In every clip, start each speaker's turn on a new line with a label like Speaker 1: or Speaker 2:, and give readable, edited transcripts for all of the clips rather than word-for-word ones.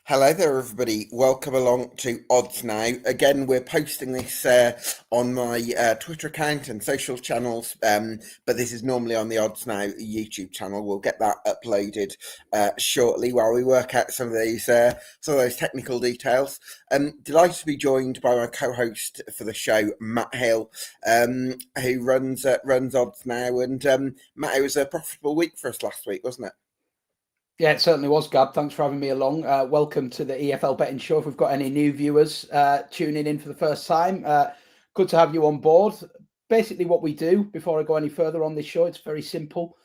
Speaker 1: Hello there, everybody. Welcome along to Odds Now. Again, we're posting this on my Twitter account and social channels, but this is normally on the Odds Now YouTube channel. We'll get that uploaded shortly while we work out some of those technical details. Delighted to be joined by my co-host for the show, Matt Hill, who runs Odds Now. And Matt, it was a profitable week for us last week, wasn't it?
Speaker 2: Yeah, it certainly was, Gab. Thanks for having me along. Welcome to the EFL Betting Show. If we've got any new viewers tuning in for the first time, good to have you on board. Basically, what we do, before I go any further on this show, it's very simple.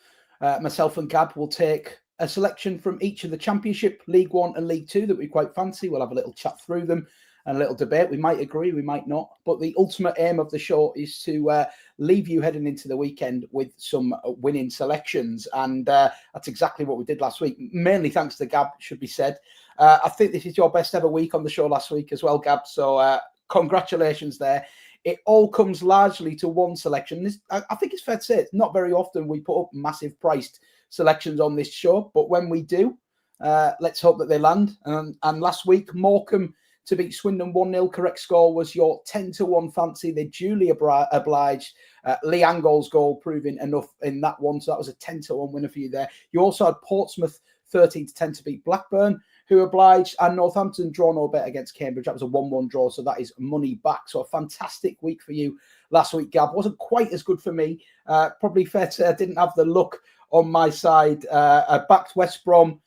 Speaker 2: Myself and Gab will take a selection from each of the Championship, League One and League Two that we quite fancy. We'll have a little chat through them and a little debate. We might agree, we might not. But the ultimate aim of the show is to leave you heading into the weekend with some winning selections. And that's exactly what we did last week. Mainly thanks to Gab, should be said. I think this is your best ever week on the show last week as well, Gab. So congratulations there. It all comes largely to one selection. I think it's fair to say it's not very often we put up massive priced selections on this show. But when we do, let's hope that they land. And last week, Morecambe to beat Swindon 1-0. Correct score was your 10-1 fancy. They duly obliged. Lee Angol's goal proving enough in that one. So that was a 10-1 winner for you there. You also had Portsmouth 13-10 to beat Blackburn, who obliged, and Northampton draw no bet against Cambridge. That was a 1-1 draw, so that is money back. So a fantastic week for you last week, Gab. Wasn't quite as good for me. Probably fair to say I didn't have the luck on my side. I backed West Brom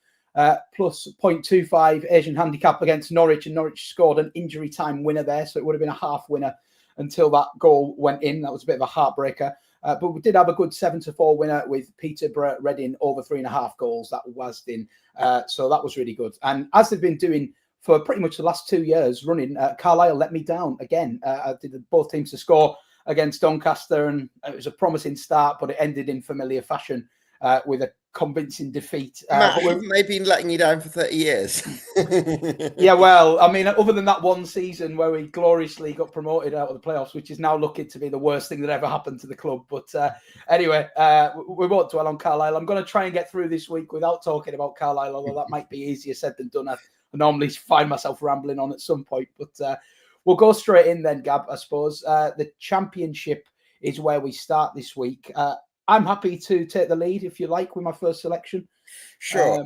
Speaker 2: plus 0.25 Asian handicap against Norwich, and Norwich scored an injury time winner there, so it would have been a half winner until that goal went in. That was a bit of a heartbreaker. But we did have a good 7-4 winner with Peterborough Reading over 3.5 goals. That was in. So that was really good. And as they've been doing for pretty much the last 2 years running, Carlisle let me down again. I did both teams to score against Doncaster, and it was a promising start, but it ended in familiar fashion with a convincing defeat.
Speaker 1: Matt, haven't they been letting you down for 30 years?
Speaker 2: Yeah, well, I mean, other than that one season where we gloriously got promoted out of the playoffs, which is now looking to be the worst thing that ever happened to the club. But anyway, we won't dwell on Carlisle. I'm going to try and get through this week without talking about Carlisle, although that might be easier said than done. I normally find myself rambling on at some point, but we'll go straight in then, Gab, I suppose. The Championship is where we start this week. I'm happy to take the lead, if you like, with my first selection.
Speaker 1: Sure.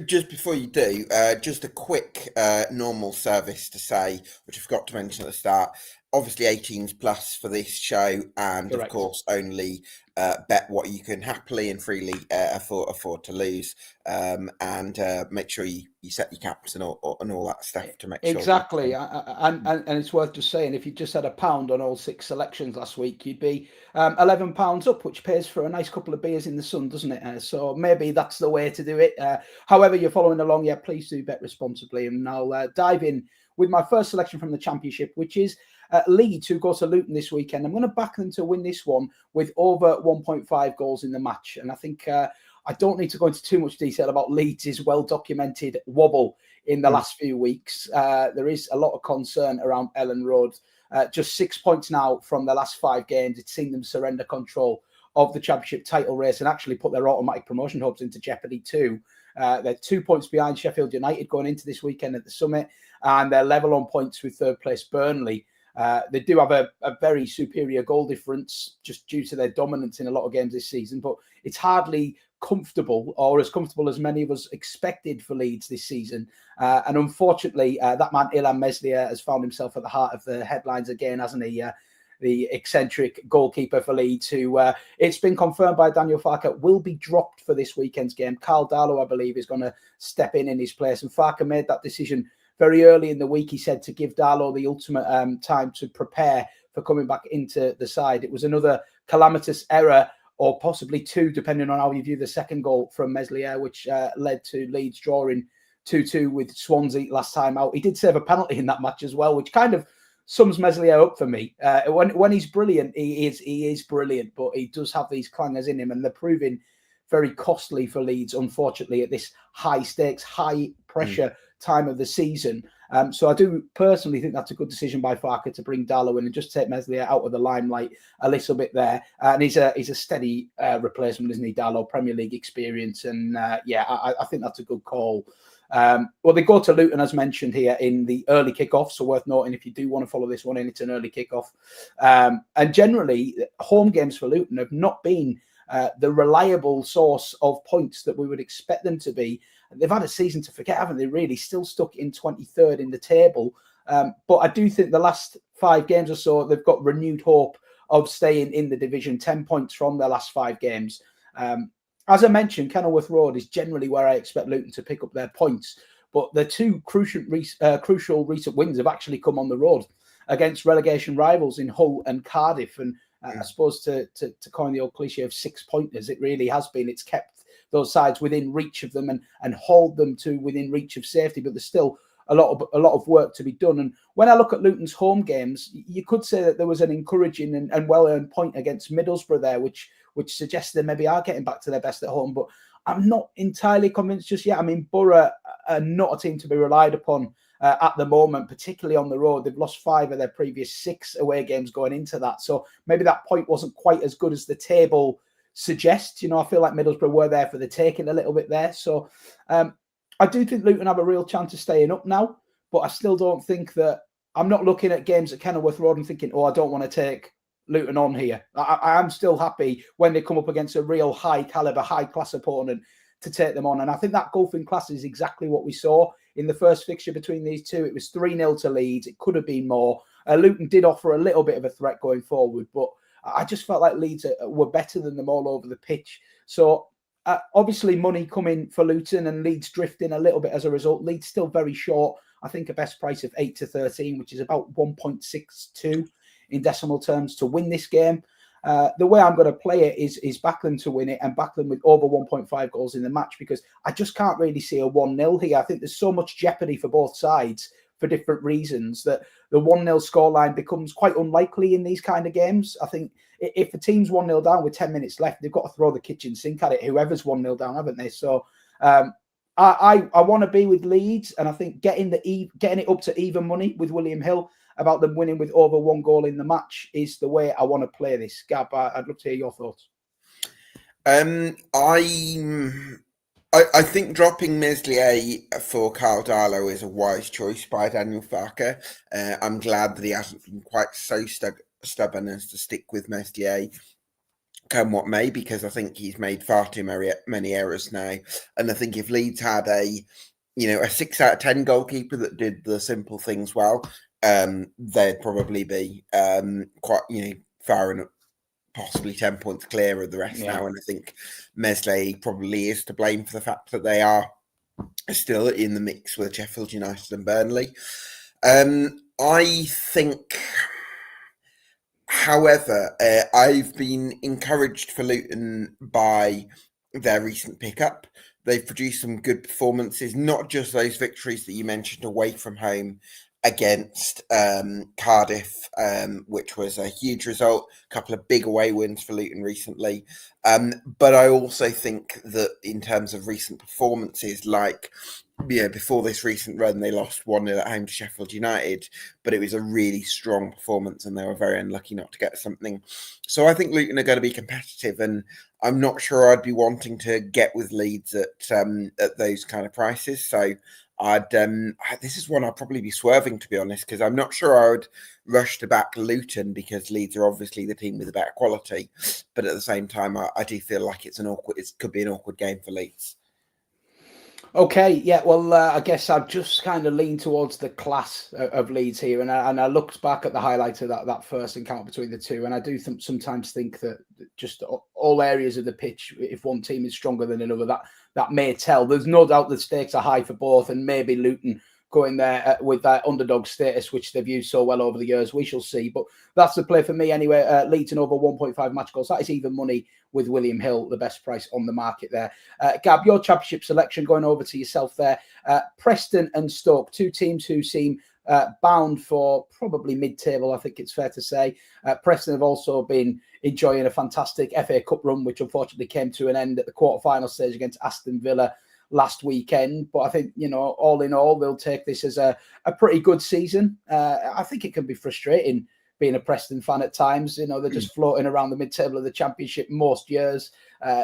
Speaker 1: Just before you do, just a quick normal service to say, which I forgot to mention at the start. Obviously, 18s plus for this show, and correct, of course, only bet what you can happily and freely afford to lose, and make sure you set your caps and all that stuff to make sure.
Speaker 2: Exactly, and it's worth just saying, if you just had £1 on all 6 selections last week, you'd be £11 up, which pays for a nice couple of beers in the sun, doesn't it? So maybe that's the way to do it. However you're following along, yeah, please do bet responsibly, and I'll dive in with my first selection from the Championship, which is Leeds, who go to Luton this weekend. I'm going to back them to win this one with over 1.5 goals in the match. And I think I don't need to go into too much detail about Leeds' well-documented wobble in the last few weeks. There is a lot of concern around Ellen Road. Just 6 points now from the last 5 games. It's seen them surrender control of the Championship title race and actually put their automatic promotion hopes into jeopardy too. They're 2 points behind Sheffield United going into this weekend at the Summit, and they're level on points with third place Burnley. They do have a very superior goal difference just due to their dominance in a lot of games this season, but it's hardly comfortable, or as comfortable as many of us expected for Leeds this season. And unfortunately, that man Ilhan Meslier has found himself at the heart of the headlines again, hasn't he? The eccentric goalkeeper for Leeds, who it's been confirmed by Daniel Farke will be dropped for this weekend's game. Carl Darlow, I believe, is going to step in his place, and Farke made that decision very early in the week. He said to give Darlow the ultimate time to prepare for coming back into the side. It was another calamitous error, or possibly 2, depending on how you view the second goal from Meslier, which led to Leeds drawing 2-2 with Swansea last time out. He did save a penalty in that match as well, which kind of sums Meslier up for me. When he's brilliant, he is brilliant, but he does have these clangers in him, and they're proving very costly for Leeds, unfortunately, at this high stakes, high pressure time of the season. So I do personally think that's a good decision by Farke to bring Darlow in and just take Meslier out of the limelight a little bit there. And he's a steady replacement, isn't he, Darlow? Premier League experience. And I think that's a good call. Well, they go to Luton, as mentioned here, in the early kickoff. So worth noting, if you do want to follow this one in, it's an early kickoff. And generally, home games for Luton have not been the reliable source of points that we would expect them to be. They've had a season to forget, haven't they, really? Still stuck in 23rd in the table. But I do think the last 5 games or so, they've got renewed hope of staying in the division, 10 points from their last 5 games. As I mentioned, Kenilworth Road is generally where I expect Luton to pick up their points. But the 2 crucial recent wins have actually come on the road against relegation rivals in Hull and Cardiff. And I suppose to coin the old cliche of 6-pointers, it really has been. It's kept those sides within reach of them and hold them to within reach of safety. But there's still a lot of work to be done. And when I look at Luton's home games, you could say that there was an encouraging and well-earned point against Middlesbrough there, which suggests they maybe are getting back to their best at home. But I'm not entirely convinced just yet. I mean, Borough are not a team to be relied upon at the moment, particularly on the road. They've lost 5 of their previous 6 away games going into that. So maybe that point wasn't quite as good as the table suggests. I feel like Middlesbrough were there for the taking a little bit there. So I do think Luton have a real chance of staying up now, but I still don't think that I'm not looking at games at Kenilworth Road and thinking, I don't want to take Luton on here. I am still happy when they come up against a real high caliber, high class opponent to take them on. And I think that golfing class is exactly what we saw in the first fixture between these two. It was 3-0 to Leeds. It could have been more. Luton did offer a little bit of a threat going forward, but I just felt like Leeds were better than them all over the pitch. So obviously money coming for Luton and Leeds drifting a little bit as a result. Leeds still very short. I think a best price of 8-13, which is about 1.62 in decimal terms to win this game. The way I'm going to play it is back them to win it and back them with over 1.5 goals in the match, because I just can't really see a 1-0 here. I think there's so much jeopardy for both sides for different reasons that the 1-0 scoreline becomes quite unlikely in these kind of games. I think if a team's 1-0 down with 10 minutes left, they've got to throw the kitchen sink at it, whoever's 1-0 down, haven't they? So I want to be with Leeds, and I think getting it up to even money with William Hill, about them winning with over 1 goal in the match, is the way I want to play this. Gab, I'd love to hear your thoughts.
Speaker 1: I think dropping Meslier for Carl Darlow is a wise choice by Daniel Farker. I'm glad that he hasn't been quite so stubborn as to stick with Meslier come what may, because I think he's made far too many errors now. And I think if Leeds had a 6 out of 10 goalkeeper that did the simple things well, they'd probably be quite far and possibly 10 points clear of the rest now. And I think Meslier probably is to blame for the fact that they are still in the mix with Sheffield United and Burnley. I think, however, I've been encouraged for Luton by their recent pickup. They've produced some good performances, not just those victories that you mentioned away from home against Cardiff, which was a huge result, a couple of big away wins for Luton recently. But I also think that in terms of recent performances, like before this recent run, they lost 1-0 at home to Sheffield United, but it was a really strong performance and they were very unlucky not to get something. So I think Luton are going to be competitive, and I'm not sure I'd be wanting to get with Leeds at those kind of prices. So this is one I'll probably be swerving, to be honest, because I'm not sure I would rush to back Luton, because Leeds are obviously the team with a better quality. But at the same time, I do feel like it could be an awkward game for Leeds.
Speaker 2: Okay, yeah, well, I guess I've just kind of leaned towards the class of Leeds here, and I looked back at the highlight of that first encounter between the two, and I do sometimes think that just all areas of the pitch, if one team is stronger than another, that may tell. There's no doubt the stakes are high for both, and maybe Luton going there with that underdog status, which they've used so well over the years. We shall see, but that's the play for me anyway. Leeds and over 1.5 match goals. That is even money with William Hill, the best price on the market there. Gab, your championship selection, going over to yourself there. Preston and Stoke, two teams who seem bound for probably mid-table, I think it's fair to say. Preston have also been enjoying a fantastic FA Cup run, which unfortunately came to an end at the quarter-final stage against Aston Villa last weekend. But I think, all in all, they'll take this as a pretty good season. I think it can be frustrating being a Preston fan at times. They're just floating around the mid-table of the Championship most years,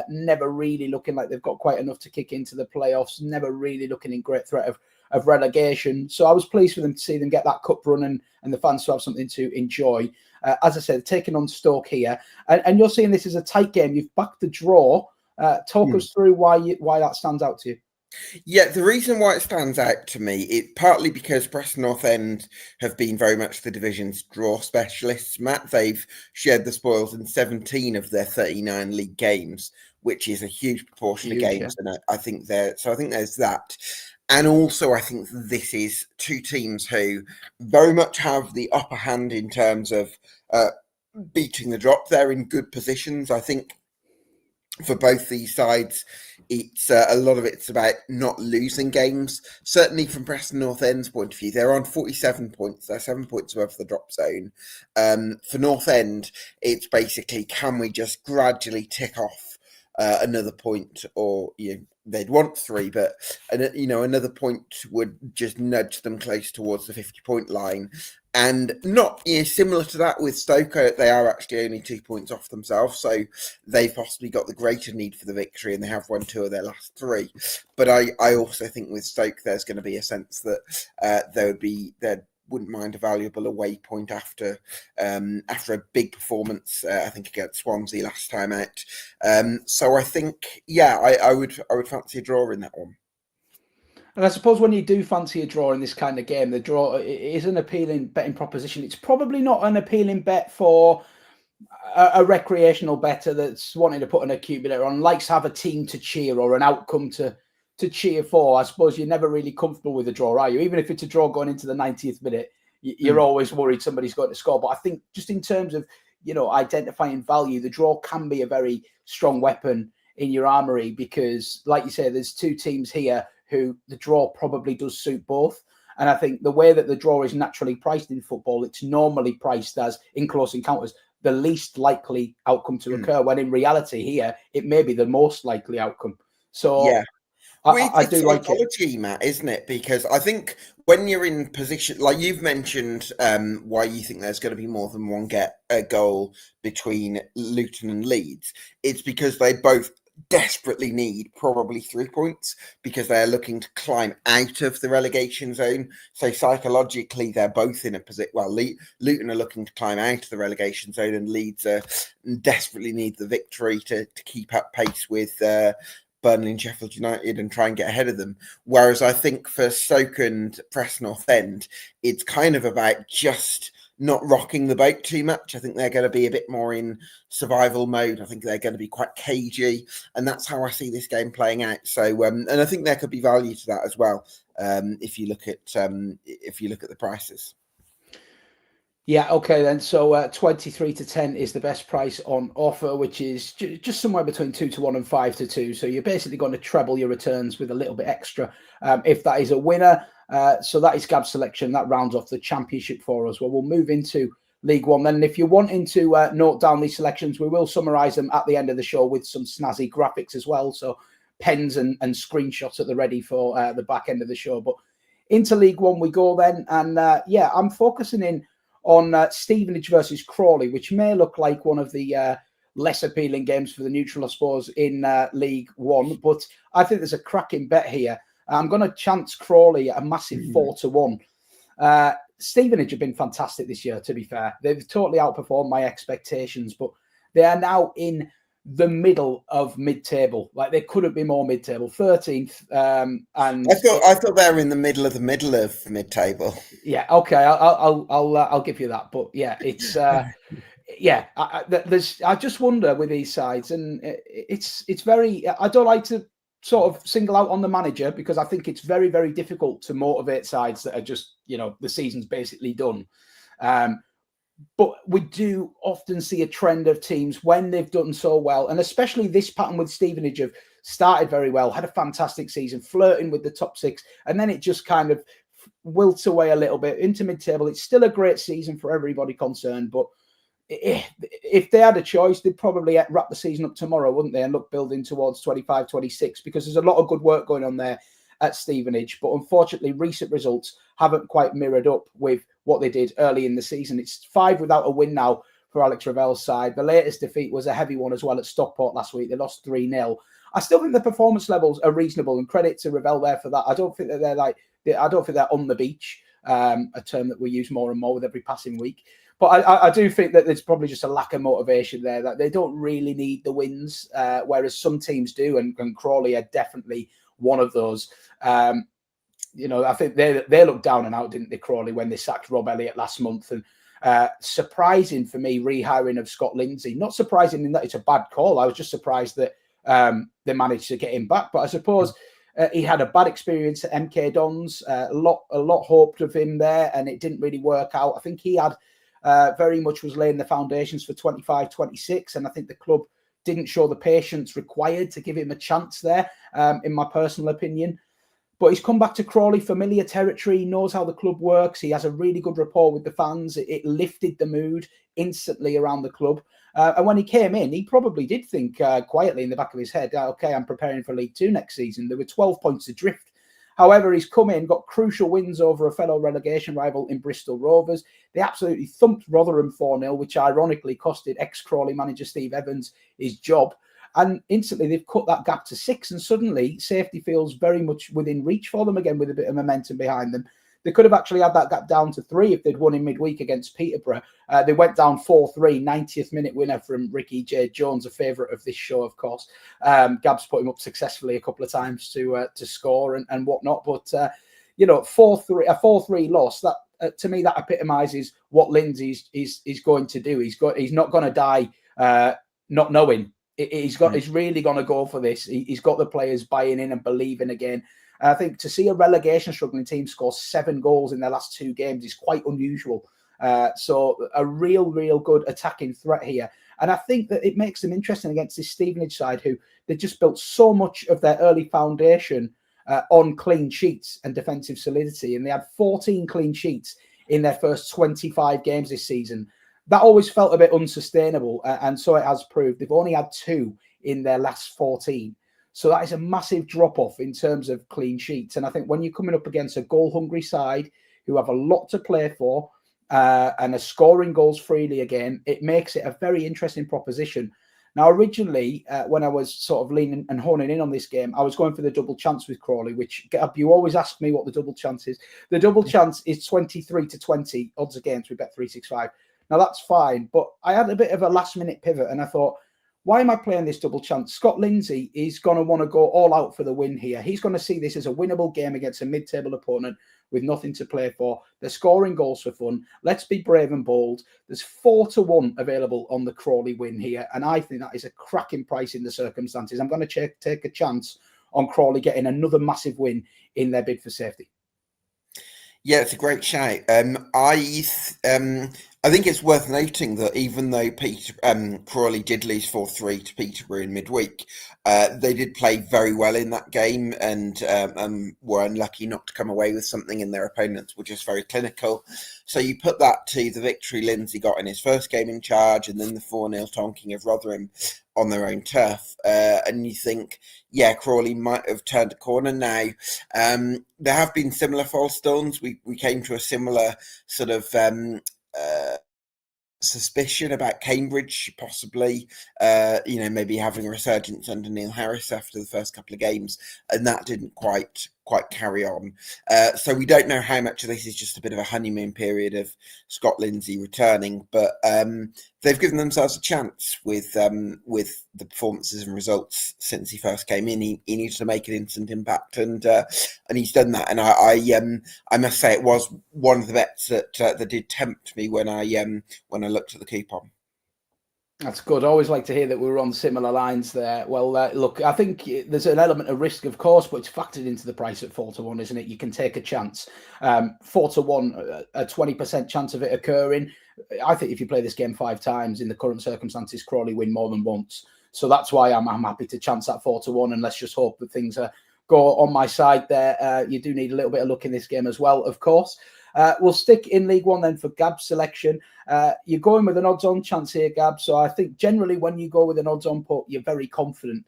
Speaker 2: never really looking like they've got quite enough to kick into the playoffs, never really looking in great threat of relegation. So I was pleased for them to see them get that cup run and the fans to have something to enjoy. As I said, taking on Stoke here, and you're seeing this as a tight game. You've backed the draw. Talk us through why that stands out to you.
Speaker 1: Yeah, the reason why it stands out to me, it partly because Preston North End have been very much the division's draw specialists, Matt. They've shared the spoils in 17 of their 39 league games, which is a huge proportion of games. Yeah. And I think there's that. And also, I think this is two teams who very much have the upper hand in terms of beating the drop. They're in good positions. I think for both these sides, it's a lot of it's about not losing games. Certainly from Preston North End's point of view, they're on 47 points. They're 7 points above the drop zone. For North End, it's basically, can we just gradually tick off another point, or they'd want 3, but another point would just nudge them close towards the 50-point line. And not similar to that with Stoke, they are actually only 2 points off themselves, so they've possibly got the greater need for the victory, and they have won 2 of their last 3. But I also think with Stoke, there's going to be a sense that they wouldn't mind a valuable away point after a big performance, I think against Swansea last time out. So I think, I would fancy a draw in that one.
Speaker 2: And I suppose when you do fancy a draw in this kind of game, the draw is an appealing betting proposition. It's probably not an appealing bet for a recreational bettor that's wanting to put an accumulator on, likes to have a team to cheer or an outcome to cheer for. I suppose you're never really comfortable with a draw, are you? Even if it's a draw going into the 90th minute, you're always worried somebody's going to score. But I think just in terms of, identifying value, the draw can be a very strong weapon in your armory because, like you say, there's two teams here who the draw probably does suit both. And I think the way that the draw is naturally priced in football, it's normally priced as, in close encounters, the least likely outcome to occur, when in reality here, it may be the most likely outcome. So
Speaker 1: yeah.
Speaker 2: I do like
Speaker 1: it, Matt, isn't it? Because I think when you're in position, like you've mentioned, why you think there's going to be more than one goal between Luton and Leeds, it's because they both desperately need probably 3 points because they're looking to climb out of the relegation zone. So psychologically, they're both in a position. Well, Luton are looking to climb out of the relegation zone, and Leeds desperately need the victory to keep up pace with Burnley and Sheffield United and try and get ahead of them. Whereas I think for Stoke and Preston North End, it's kind of about just not rocking the boat too much. I think they're going to be a bit more in survival mode. I think they're going to be quite cagey, and that's how I see this game playing out. So, and I think there could be value to that as well if you look at the prices.
Speaker 2: Yeah, okay then. So 23-10 is the best price on offer, which is just somewhere between 2-1 and 5-2. So you're basically going to treble your returns with a little bit extra if that is a winner. So that is Gab's selection. That rounds off the Championship for us. Well, we'll move into League One then. And if you're wanting to note down these selections, we will summarise them at the end of the show with some snazzy graphics as well. So pens and screenshots at the ready for the back end of the show. But into League One we go then. And I'm focusing in on Stevenage versus Crawley, which may look like one of the less appealing games for the neutral, I suppose, in League One. But I think there's a cracking bet here. I'm going to chance Crawley a massive 4-1. Stevenage have been fantastic this year, to be fair. They've totally outperformed my expectations, but they are now in the middle of mid-table. Like, they couldn't be more mid-table. 13th. And
Speaker 1: I thought they were in the middle of mid-table.
Speaker 2: Yeah, okay, I'll give you that. But yeah, it's I just wonder with these sides, and it's very. I don't like to sort of single out on the manager because I think it's very, very difficult to motivate sides that are just, the season's basically done. But we do often see a trend of teams when they've done so well, and especially this pattern with Stevenage have started very well, had a fantastic season, flirting with the top 6, and then it just kind of wilts away a little bit into mid-table. It's still a great season for everybody concerned, but if they had a choice, they'd probably wrap the season up tomorrow, wouldn't they, and look building towards 25, 26, because there's a lot of good work going on there at Stevenage. But unfortunately, recent results haven't quite mirrored up with what they did early in the season. It's 5 without a win now for Alex Ravel's side. The latest defeat was a heavy one as well at Stockport last week. They lost 3-0. I still think the performance levels are reasonable, and credit to Ravel there for that. I don't think that I don't think they're on the beach, a term that we use more and more with every passing week. But I do think that there's probably just a lack of motivation there, that they don't really need the wins, whereas some teams do, and Crawley are definitely one of those. I think they looked down and out, didn't they, Crawley, when they sacked Rob Elliott last month? And surprising for me, rehiring of Scott Lindsay. Not surprising in that it's a bad call. I was just surprised that they managed to get him back. But I suppose he had a bad experience at MK Dons. A lot hoped of him there, and it didn't really work out. I think he had very much was laying the foundations for 25-26, and I think the club didn't show the patience required to give him a chance there, in my personal opinion. But he's come back to Crawley, familiar territory. He knows how the club works. He has a really good rapport with the fans. It lifted the mood instantly around the club. And when he came in, he probably did think quietly in the back of his head, okay, I'm preparing for League Two next season. There were 12 points adrift. However, he's come in, got crucial wins over a fellow relegation rival in Bristol Rovers. They absolutely thumped Rotherham 4-0, which ironically costed ex-Crawley manager Steve Evans his job. And instantly they've cut that gap to 6, and suddenly safety feels very much within reach for them again with a bit of momentum behind them. They could have actually had that gap down to 3 if they'd won in midweek against Peterborough. They went down 4-3, 90th minute winner from Ricky J. Jones, a favourite of this show, of course. Gab's put him up successfully a couple of times to score and whatnot. But, 4-3, a 4-3 loss, that to me, that epitomises what Lindsay is going to do. He's not going to die not knowing. He's really going to go for this. He's got the players buying in and believing again. I think to see a relegation struggling team score 7 goals in their last 2 games is quite unusual. So a real good attacking threat here. And I think that it makes them interesting against this Stevenage side, who they just built so much of their early foundation on clean sheets and defensive solidity. And they had 14 clean sheets in their first 25 games this season. That always felt a bit unsustainable, and so it has proved. They've only had 2 in their last 14. So that is a massive drop-off in terms of clean sheets. And I think when you're coming up against a goal-hungry side who have a lot to play for and are scoring goals freely again, it makes it a very interesting proposition. Now, originally, when I was sort of leaning and honing in on this game, I was going for the double chance with Crawley, which you always ask me what the double chance is. The double chance is 23-20 odds against. We bet 365. Now, that's fine, but I had a bit of a last-minute pivot, and I thought, why am I playing this double chance? Scott Lindsay is going to want to go all out for the win here. He's going to see this as a winnable game against a mid-table opponent with nothing to play for. They're scoring goals for fun. Let's be brave and bold. There's 4-1 available on the Crawley win here, and I think that is a cracking price in the circumstances. I'm going to take a chance on Crawley getting another massive win in their bid for safety.
Speaker 1: Yeah, it's a great shout. I think it's worth noting that even though Crawley did lose 4-3 to Peterborough in midweek, they did play very well in that game and were unlucky not to come away with something, and their opponents were just very clinical. So you put that to the victory Lindsay got in his first game in charge, and then the 4-0 tonking of Rotherham on their own turf, and you think, yeah, Crawley might have turned a corner now. There have been similar false dawns. We came to a similar sort of suspicion about Cambridge possibly, maybe having a resurgence under Neil Harris after the first couple of games, and that didn't quite carry on. So we don't know how much of this is just a bit of a honeymoon period of Scott Lindsay returning, but they've given themselves a chance with the performances and results since he first came in. He needs to make an instant impact, and he's done that. And I must say it was one of the bets that did tempt me when I looked at the coupon.
Speaker 2: That's good. I always like to hear that we were on similar lines there. Well, look, I think there's an element of risk, of course, but it's factored into the price at 4-1, isn't it? You can take a chance. 4-1, a 20% chance of it occurring. I think if you play this game 5 times in the current circumstances, Crawley win more than once. So that's why I'm happy to chance that 4-1, and let's just hope that things go on my side there. You do need a little bit of luck in this game as well, of course. We'll stick in League One then for Gab's selection. You're going with an odds-on chance here, Gab. So I think generally when you go with an odds-on put, you're very confident.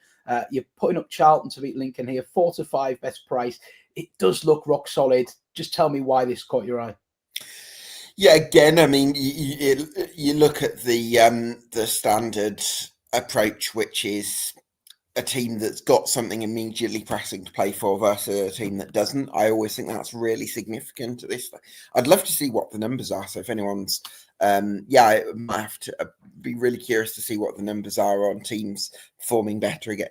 Speaker 2: You're putting up Charlton to beat Lincoln here, 4-5 best price. It does look rock solid. Just tell me why this caught your eye.
Speaker 1: Yeah, again, I mean, you look at the standard approach, which is a team that's got something immediately pressing to play for versus a team that doesn't. I always think that's really significant at this. I'd love to see what the numbers are. So if anyone's, I might have to be really curious to see what the numbers are on teams performing better again,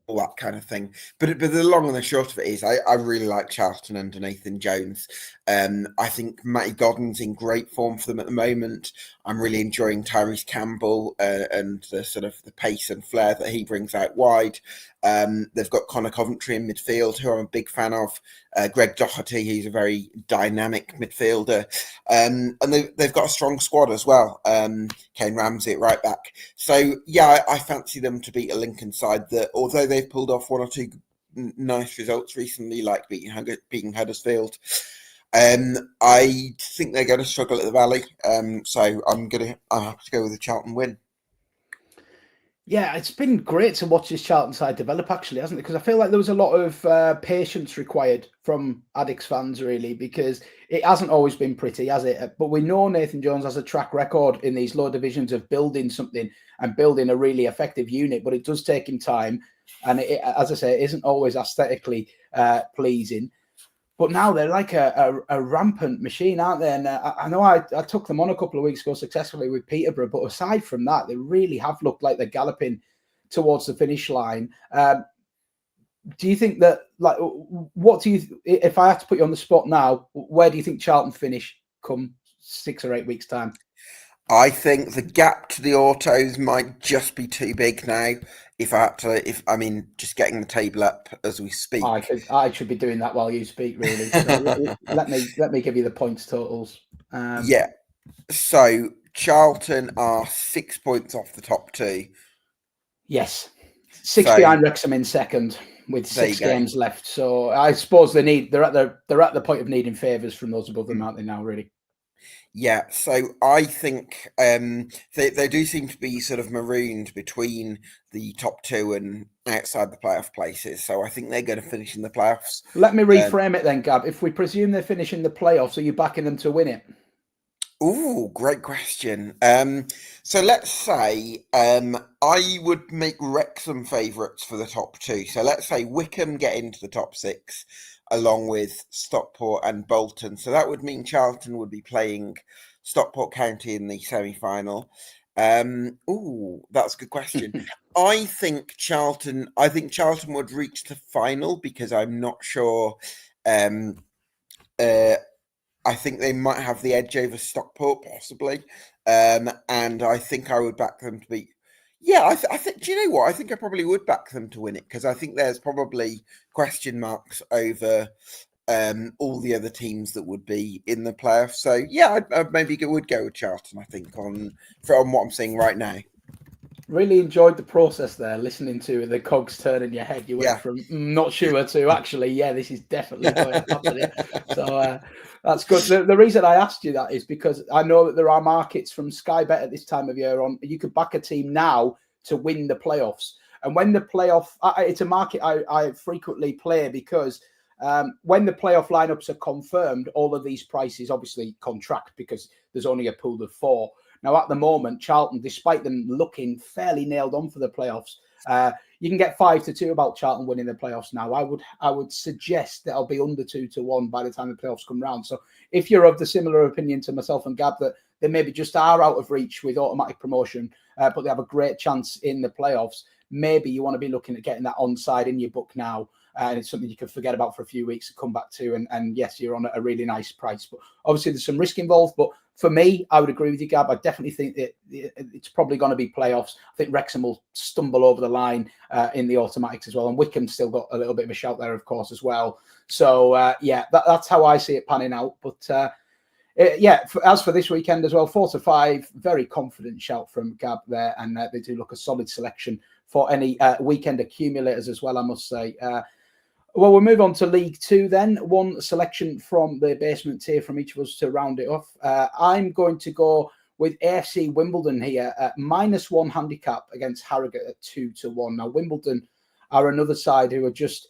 Speaker 1: all that kind of thing. But the long and the short of it is, I really like Charlton under Nathan Jones. I think Matty Godden's in great form for them at the moment. I'm really enjoying Tyrese Campbell and the sort of the pace and flair that he brings out wide. They've got Connor Coventry in midfield, who I'm a big fan of. Greg Doherty, who's a very dynamic midfielder. And they've got a strong squad as well. Kane Ramsey at right back. So, yeah, I fancy them to beat a Lincoln side that, although they've pulled off one or two nice results recently, like beating Huddersfield, I think they're going to struggle at the Valley. So I'm have to go with a Charlton win.
Speaker 2: Yeah, it's been great to watch this Charlton side develop, actually, hasn't it? Because I feel like there was a lot of patience required from Addicks fans, really, because it hasn't always been pretty, has it? But we know Nathan Jones has a track record in these low divisions of building something and building a really effective unit, but it does take him time. And as I say, it isn't always aesthetically pleasing. But now they're like a rampant machine, aren't they? And I know I took them on a couple of weeks ago successfully with Peterborough, but aside from that, they really have looked like they're galloping towards the finish line. Do you think that, like, what do you, if I had to put you on the spot now, where do you think Charlton finish come 6 or 8 weeks' time?
Speaker 1: I think the gap to the autos might just be too big now. I mean, just getting the table up as we speak.
Speaker 2: I should be doing that while you speak, really. So let me give you the points totals.
Speaker 1: Yeah. So Charlton are 6 points off the top two.
Speaker 2: Yes, 6 behind Wrexham in second with 6 games left. So I suppose they're at the point of needing favours from those above them, aren't they now? Really.
Speaker 1: Yeah, so I think they do seem to be sort of marooned between the top two and outside the playoff places. So I think they're going to finish in the playoffs.
Speaker 2: Let me reframe it then, Gab. If we presume they finish in the playoffs, are you backing them to win it?
Speaker 1: Oh, great question. So let's say I would make Wrexham favourites for the top two. So let's say Wickham get into the top 6 along with Stockport and Bolton. So that would mean Charlton would be playing Stockport County in the semi-final. That's a good question. I think Charlton would reach the final because I'm not sure. I think they might have the edge over Stockport, possibly. And I think I would back them to beat. Yeah, I think. Do you know what? I think I probably would back them to win it because I think there's probably question marks over all the other teams that would be in the playoffs. So yeah, I maybe would go with Charlton. I think from what I'm seeing right now.
Speaker 2: Really enjoyed the process there, listening to the cogs turn in your head. You went from not sure to actually, yeah, this is definitely going to happen. So that's good. The reason I asked you that is because I know that there are markets from Sky Bet at this time of year on. You could back a team now to win the playoffs. And when the playoff, it's a market I frequently play because when the playoff lineups are confirmed, all of these prices obviously contract because there's only a pool of 4. Now, at the moment, Charlton, despite them looking fairly nailed on for the playoffs, you can get 5-2 about Charlton winning the playoffs now. I would suggest that I'll be under 2-1 by the time the playoffs come round. So if you're of the similar opinion to myself and Gab that they maybe just are out of reach with automatic promotion, but they have a great chance in the playoffs, maybe you want to be looking at getting that onside in your book now. And it's something you can forget about for a few weeks and come back to. And yes, you're on a really nice price. But obviously, there's some risk involved. But for me, I would agree with you, Gab. I definitely think that it's probably going to be playoffs. I think Wrexham will stumble over the line in the automatics as well. And Wickham's still got a little bit of a shout there, of course, as well. So, that's how I see it panning out. But as for this weekend as well, 4-5, very confident shout from Gab there. And they do look a solid selection for any weekend accumulators as well, I must say. Well, we'll move on to League Two then. One selection from the basement tier from each of us to round it off. I'm going to go with AFC Wimbledon here at -1 handicap against Harrogate at 2-1. Now, Wimbledon are another side who are just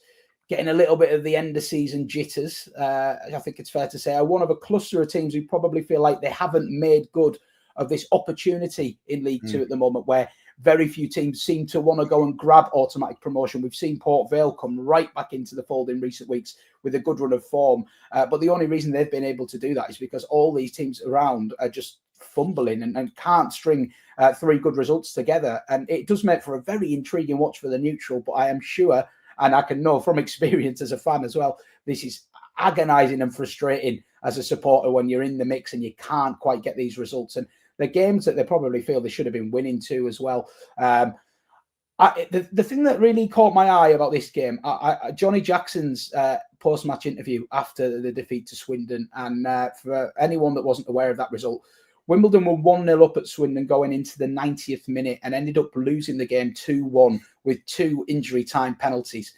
Speaker 2: getting a little bit of the end of season jitters. I think it's fair to say are one of a cluster of teams who probably feel like they haven't made good of this opportunity in League Two at the moment, where very few teams seem to want to go and grab automatic promotion. We've seen Port Vale come right back into the fold in recent weeks with a good run of form. But the only reason they've been able to do that is because all these teams around are just fumbling and can't string 3 good results together. And it does make for a very intriguing watch for the neutral, but I am sure, and I can know from experience as a fan as well, this is agonising and frustrating as a supporter when you're in the mix and you can't quite get these results. And the games that they probably feel they should have been winning too as well. The thing that really caught my eye about this game, Johnny Jackson's post-match interview after the defeat to Swindon, and for anyone that wasn't aware of that result, Wimbledon were 1-0 up at Swindon going into the 90th minute and ended up losing the game 2-1 with 2 injury time penalties.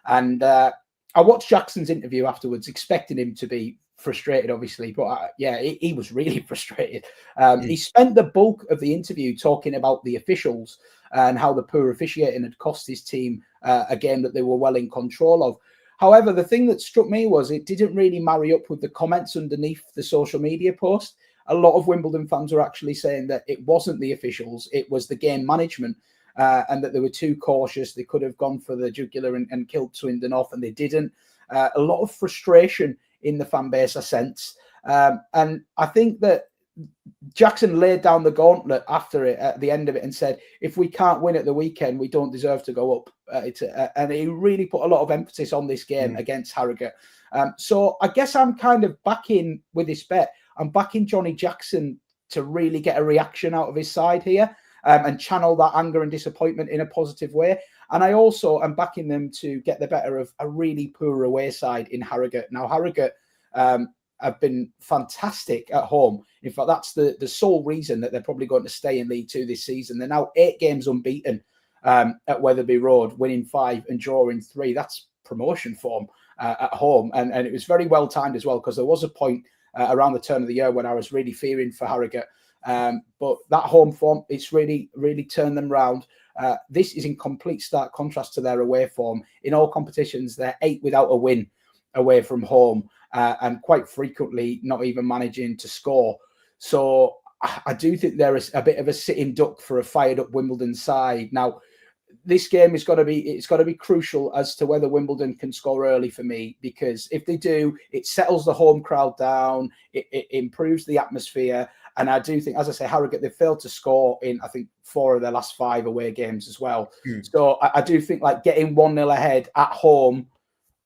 Speaker 2: And I watched Jackson's interview afterwards, expecting him to be frustrated, obviously, but he was really frustrated. He spent the bulk of the interview talking about the officials and how the poor officiating had cost his team a game that they were well in control of. However, the thing that struck me was it didn't really marry up with the comments underneath the social media post. A lot of Wimbledon fans were actually saying that it wasn't the officials, it was the game management, and that they were too cautious. They could have gone for the jugular and killed Swindon off, and they didn't. A lot of frustration in the fan base, I sense. And I think that Jackson laid down the gauntlet after it at the end of it and said, if we can't win at the weekend, we don't deserve to go up. And he really put a lot of emphasis on this game against Harrogate. So I guess I'm kind of backing with this bet. I'm backing Johnny Jackson to really get a reaction out of his side here and channel that anger and disappointment in a positive way. And I also am backing them to get the better of a really poor away side in Harrogate. Now, Harrogate have been fantastic at home. In fact, that's the sole reason that they're probably going to stay in League Two this season. They're now 8 games unbeaten at Wetherby Road, winning 5 and drawing 3. That's promotion form at home. And it was very well timed as well, because there was a point around the turn of the year when I was really fearing for Harrogate. But that home form, it's really, really turned them round. This is in complete stark contrast to their away form. In all competitions, they're 8 without a win away from home, and quite frequently not even managing to score. So I do think there is a bit of a sitting duck for a fired up Wimbledon side. Now, this game is got to be crucial as to whether Wimbledon can score early for me, because if they do, it settles the home crowd down, it improves the atmosphere. And I do think, as I say, Harrogate, they've failed to score in, I think, 4 of their last 5 away games as well. So I do think like getting 1-0 ahead at home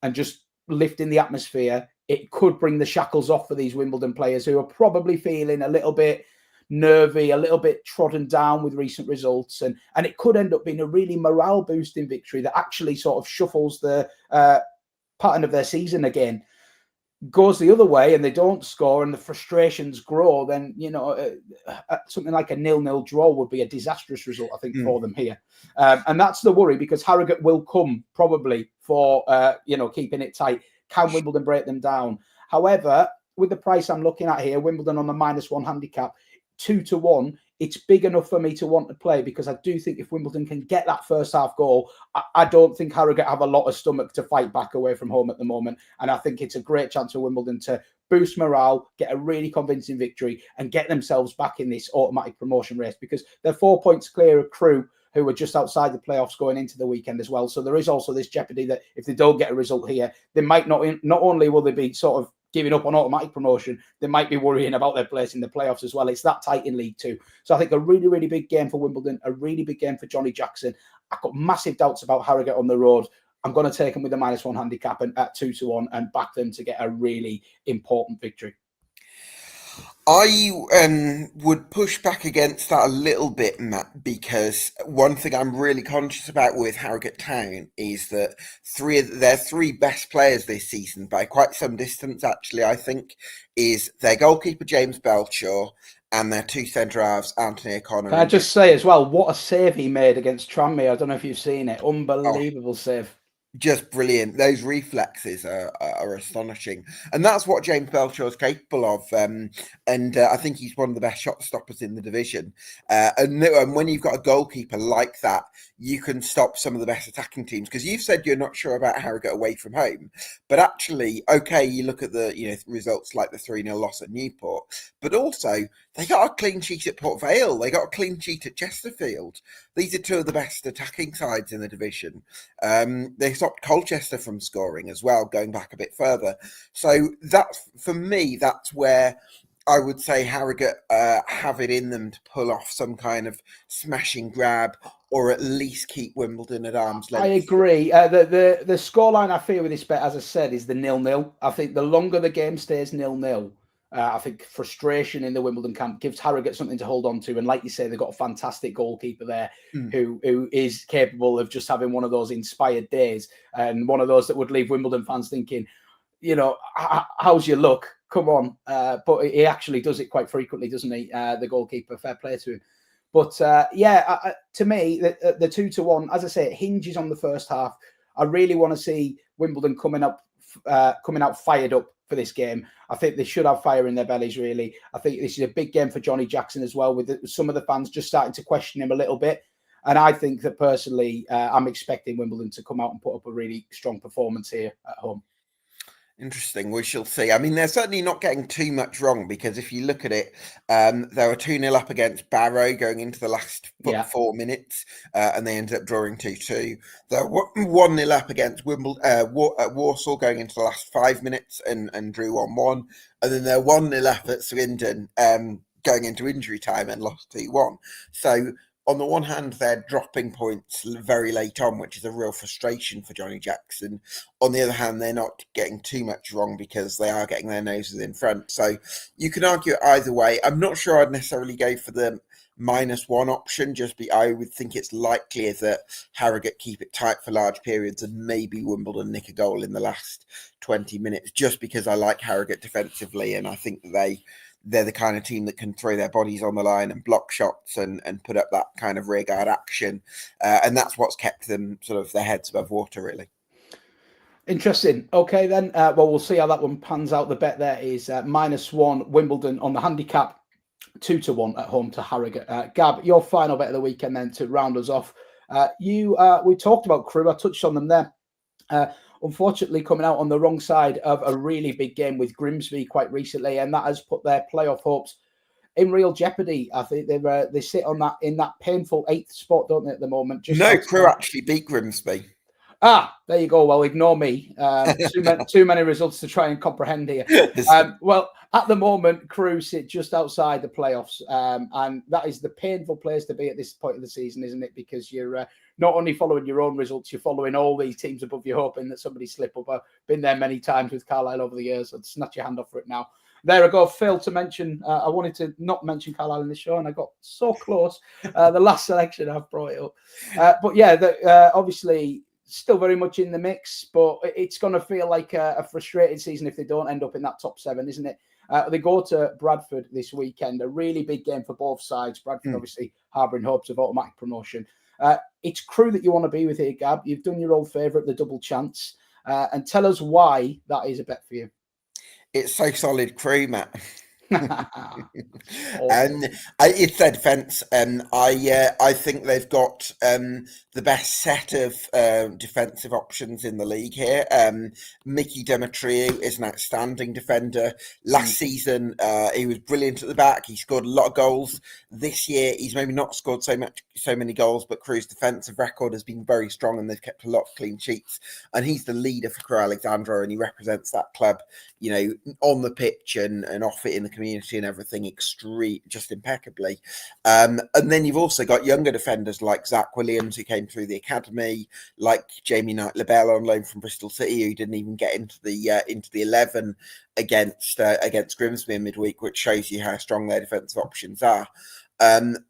Speaker 2: and just lifting the atmosphere, it could bring the shackles off for these Wimbledon players who are probably feeling a little bit nervy, a little bit trodden down with recent results. And it could end up being a really morale boosting victory that actually sort of shuffles the pattern of their season again. Goes the other way and they don't score and the frustrations grow, then, something like a 0-0 draw would be a disastrous result, I think, for them here. And that's the worry, because Harrogate will come probably for, keeping it tight. Can Wimbledon break them down? However, with the price I'm looking at here, Wimbledon on the -1 handicap, 2-1, it's big enough for me to want to play, because I do think if Wimbledon can get that first half goal, I don't think Harrogate have a lot of stomach to fight back away from home at the moment. And I think it's a great chance for Wimbledon to boost morale, get a really convincing victory and get themselves back in this automatic promotion race, because they're 4 points clear of Crewe, who are just outside the playoffs going into the weekend as well. So there is also this jeopardy that if they don't get a result here, they might not only will they be sort of giving up on automatic promotion, they might be worrying about their place in the playoffs as well. It's that tight in League Two. So I think a really, really big game for Wimbledon, a really big game for Johnny Jackson. I've got massive doubts about Harrogate on the road. I'm going to take them with a -1 handicap and at 2-1 and back them to get a really important victory.
Speaker 1: I would push back against that a little bit, Matt, because one thing I'm really conscious about with Harrogate Town is that their 3 best players this season, by quite some distance actually, I think, is their goalkeeper James Belshaw and their 2 centre halves, Anthony O'Connor.
Speaker 2: Can I just say as well, what a save he made against Tranmere? I don't know if you've seen it. Unbelievable save.
Speaker 1: Just brilliant. Those reflexes are astonishing, and that's what James Belcher is capable of. And I think he's one of the best shot stoppers in the division. And when you've got a goalkeeper like that, you can stop some of the best attacking teams. Because you've said you're not sure about Harrogate away from home, but actually, okay, you look at the results like the 3-0 loss at Newport, but also they got a clean sheet at Port Vale. They got a clean sheet at Chesterfield. These are two of the best attacking sides in the division. They stopped Colchester from scoring as well, going back a bit further. So that's, for me, that's where I would say Harrogate have it in them to pull off some kind of smashing grab, or at least keep Wimbledon at arm's length.
Speaker 2: I agree. The scoreline I fear with this bet, as I said, is the 0-0. I think the longer the game stays 0-0, I think frustration in the Wimbledon camp gives Harrogate something to hold on to. And like you say, they've got a fantastic goalkeeper there who is capable of just having one of those inspired days, and one of those that would leave Wimbledon fans thinking, how's your luck? Come on. But he actually does it quite frequently, doesn't he? The goalkeeper, fair play to him. But to me, the 2-1, as I say, it hinges on the first half. I really want to see Wimbledon coming out fired up for this game. I think they should have fire in their bellies, really. I think this is a big game for Johnny Jackson as well, with some of the fans just starting to question him a little bit. And I think that personally, I'm expecting Wimbledon to come out and put up a really strong performance here at home.
Speaker 1: Interesting. We shall see. I mean, they're certainly not getting too much wrong, because if you look at it, they were 2-0 up against Barrow going into the last 4 minutes, and they ended up drawing 2-2. They were 1-0 up against Warsaw going into the last 5 minutes and drew 1-1. And then they're 1-0 up at Swindon going into injury time and lost 2-1. So on the one hand, they're dropping points very late on, which is a real frustration for Johnny Jackson. On the other hand, they're not getting too much wrong, because they are getting their noses in front. So you can argue it either way. I'm not sure I'd necessarily go for the -1 option. I would think it's likelier that Harrogate keep it tight for large periods, and maybe Wimbledon nick a goal in the last 20 minutes, just because I like Harrogate defensively, and I think that they're the kind of team that can throw their bodies on the line and block shots and put up that kind of rearguard action. And that's what's kept them sort of their heads above water, really.
Speaker 2: Interesting. Okay, then. Well, we'll see how that one pans out. The bet there is -1 Wimbledon on the handicap, 2-1 at home to Harrogate. Gab, your final bet of the weekend then to round us off. We talked about Crewe. I touched on them there. Unfortunately, coming out on the wrong side of a really big game with Grimsby quite recently, and that has put their playoff hopes in real jeopardy. I think they sit on that in that painful 8th spot, don't they, at the moment?
Speaker 1: Crewe actually beat Grimsby.
Speaker 2: There you go. Well, ignore me. Too many results to try and comprehend here. Well, at the moment, Crewe sit just outside the playoffs, and that is the painful place to be at this point of the season, isn't it? Because you're not only following your own results, you're following all these teams above you, hoping that somebody slip up. I've been there many times with Carlisle over the years. I'd snatch your hand off for it now. There I go. Failed to mention. I wanted to not mention Carlisle in the show, and I got so close. The last selection I've brought it up, but yeah, obviously still very much in the mix, but it's going to feel like a frustrated season if they don't end up in that top 7, isn't it? They go to Bradford this weekend, a really big game for both sides. Bradford obviously harbouring hopes of automatic promotion. It's Crewe that you want to be with here, Gab. You've done your old favourite, the double chance, and tell us why that is a bet for you.
Speaker 1: It's so solid, Crewe, Matt.
Speaker 2: Awesome.
Speaker 1: And it's their defence, and I think they've got the best set of defensive options in the league here. Mickey Demetriou is an outstanding defender. Last season, he was brilliant at the back. He scored a lot of goals. This year, he's maybe not scored so many goals, but Crewe's defensive record has been very strong, and they've kept a lot of clean sheets. And he's the leader for Crewe Alexandra, and he represents that club, on the pitch and off it in the community and everything, just impeccably. And then you've also got younger defenders like Zach Williams, who came through the academy, like Jamie Knight-Labelle on loan from Bristol City, who didn't even get into the 11 against Grimsby in midweek, which shows you how strong their defensive options are.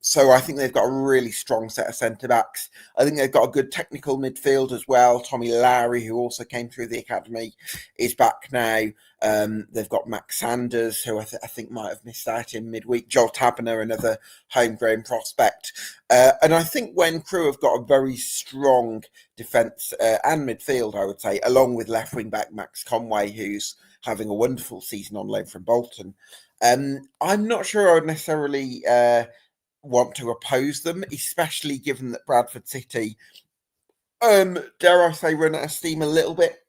Speaker 1: So I think they've got a really strong set of centre-backs. I think they've got a good technical midfield as well. Tommy Lowry, who also came through the academy, is back now. They've got Max Sanders, who I think might have missed out in midweek. Joel Tabner, another homegrown prospect. And I think when Crewe have got a very strong defence and midfield, I would say, along with left wing back Max Conway, who's having a wonderful season on loan from Bolton. I'm not sure I would necessarily want to oppose them, especially given that Bradford City, dare I say, run out of steam a little bit.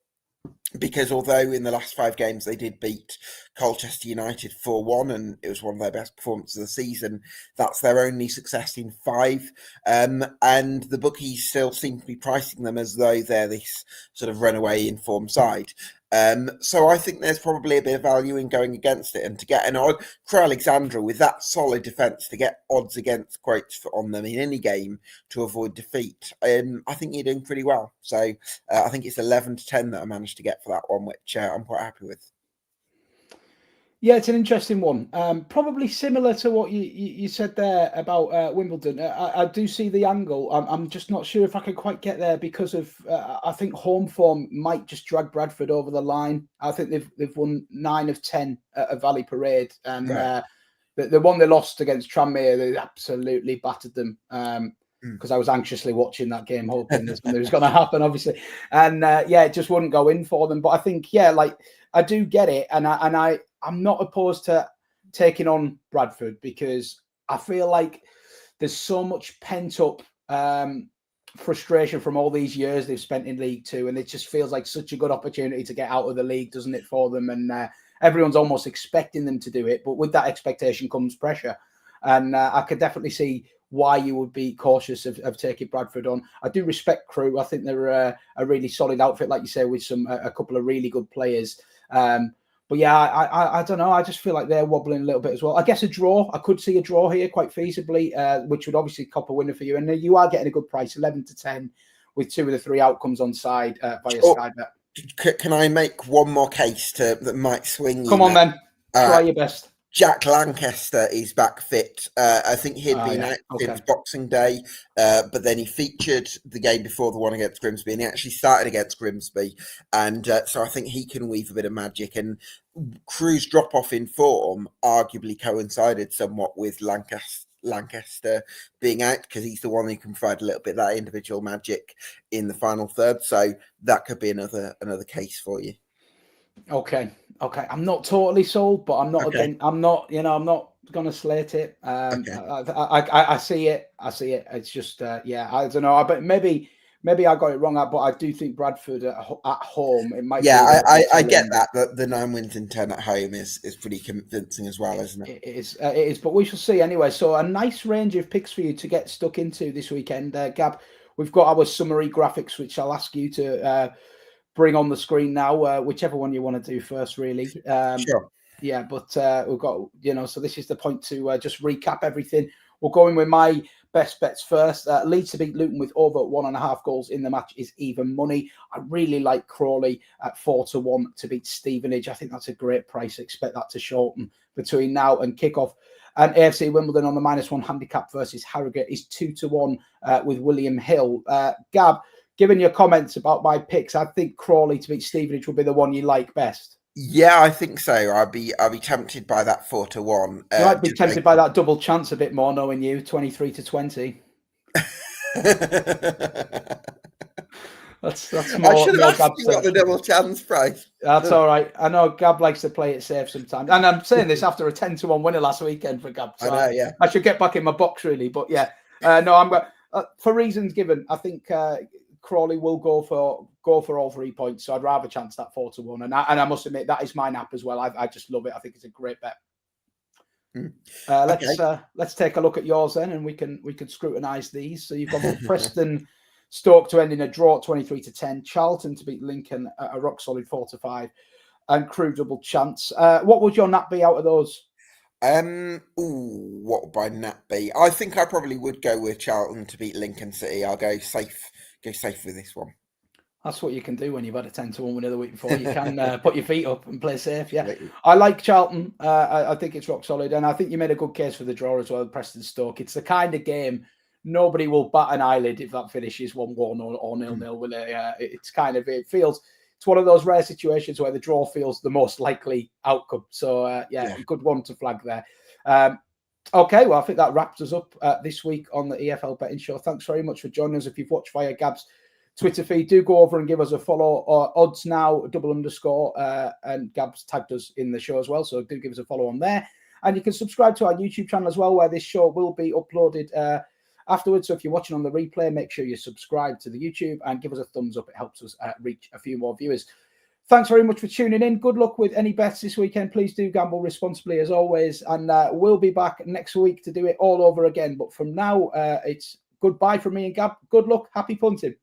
Speaker 1: Because although in the last 5 games they did beat Colchester United 4-1, and it was one of their best performances of the season, that's their only success in 5. And the bookies still seem to be pricing them as though they're this sort of runaway inform side. So I think there's probably a bit of value in going against it, and to get an odd Crewe Alexandra with that solid defence, to get odds against quotes on them in any game to avoid defeat, I think you're doing pretty well. So I think it's 11-10 that I managed to get for that one, which I'm quite happy with.
Speaker 2: Yeah, it's an interesting one. Probably similar to what you said there about Wimbledon. I do see the angle. I'm just not sure if I can quite get there because of I think home form might just drag Bradford over the line. I think they've won 9 of 10 at Valley Parade, and
Speaker 1: Right.
Speaker 2: the one they lost against Tranmere, they absolutely battered them. Because I was anxiously watching that game, hoping that something was going to happen, obviously, and it just wouldn't go in for them. But I think, like, I do get it, and I'm not opposed to taking on Bradford because I feel like there's so much pent up frustration from all these years they've spent in League Two, and it just feels like such a good opportunity to get out of the league, doesn't it, for them? And everyone's almost expecting them to do it, but with that expectation comes pressure, and I could definitely see why you would be cautious of taking Bradford on. I do respect Crewe. I think they're a really solid outfit, like you say, with a couple of really good players. But yeah, I don't know. I just feel like they're wobbling a little bit as well. I guess a draw. I could see a draw here quite feasibly, which would obviously cop a winner for you. And you are getting a good price, 11-10, with 2 of the 3 outcomes on side via Sky Bet.
Speaker 1: Can I make one more case that might swing you?
Speaker 2: Come on, then. Try your best.
Speaker 1: Jack Lancaster is back fit. I think he'd been out since Boxing Day, but then he featured the game before the one against Grimsby, and he actually started against Grimsby. And so I think he can weave a bit of magic. And Crewe's drop-off in form arguably coincided somewhat with Lancaster being out, because he's the one who can provide a little bit of that individual magic in the final third. So that could be another case for you.
Speaker 2: Okay. I'm not totally sold, but I'm not again. I'm not gonna slate it. I see it. It's just I don't know. But maybe I got it wrong. But I do think Bradford at home, it might.
Speaker 1: Yeah, I get that. The 9 wins in 10 at home is pretty convincing as well, isn't it?
Speaker 2: It is. But we shall see anyway. So a nice range of picks for you to get stuck into this weekend, Gab. We've got our summary graphics, which I'll ask you to bring on the screen now, whichever one you want to do first, really.
Speaker 1: Sure.
Speaker 2: Yeah, but we've got, so this is the point to just recap everything. We'll go in with my best bets first. Leeds to beat Luton with over 1.5 goals in the match is even money. I really like Crawley at 4-1 to beat Stevenage. I think that's a great price. Expect that to shorten between now and kickoff. And AFC Wimbledon on the -1 handicap versus Harrogate is 2-1 with William Hill. Gab, given your comments about my picks, I think Crawley to beat Stevenage would be the one you like best.
Speaker 1: Yeah, I think so. I'll be tempted by that 4-1.
Speaker 2: You might be tempted by that double chance a bit more, knowing you, 23-20. That's more.
Speaker 1: I should have asked you what the double chance price.
Speaker 2: That's all right. I know Gab likes to play it safe sometimes, and I'm saying this after a 10-1 winner last weekend for Gab. So
Speaker 1: I know,
Speaker 2: I should get back in my box really, but yeah, no, I'm for reasons given. I think Crawley will go for all 3 points, so I'd rather chance that 4-1, and I must admit that is my nap as well. I just love it. I think it's a great bet. Let's take a look at yours then, and we can scrutinise these. So you've got Preston Stoke to end in a draw at 23-10, Charlton to beat Lincoln at a rock solid 4-5, and Crewe double chance. What would your nap be out of those?
Speaker 1: What would my nap be? I think I probably would go with Charlton to beat Lincoln City. I'll go safe with this one.
Speaker 2: That's what you can do when you've had a 10-1 winner the week before. You can put your feet up and play safe. Yeah, I like Charlton. I think it's rock solid, and I think you made a good case for the draw as well. Preston Stoke. It's the kind of game nobody will bat an eyelid if that finishes 1-1 or 0-0. With it's kind of it's one of those rare situations where the draw feels the most likely outcome. So yeah, good one to flag there. Okay, well, I think that wraps us up this week on the EFL Betting Show. Thanks very much for joining us. If you've watched via Gab's Twitter feed, do go over and give us a follow. Odds Now _, and Gab's tagged us in the show as well, so do give us a follow on there. And you can subscribe to our YouTube channel as well, where this show will be uploaded afterwards. So if you're watching on the replay, make sure you subscribe to the YouTube and give us a thumbs up. It helps us reach a few more viewers. Thanks very much for tuning in. Good luck with any bets this weekend. Please do gamble responsibly as always. And we'll be back next week to do it all over again. But from now, it's goodbye from me and Gab. Good luck. Happy punting.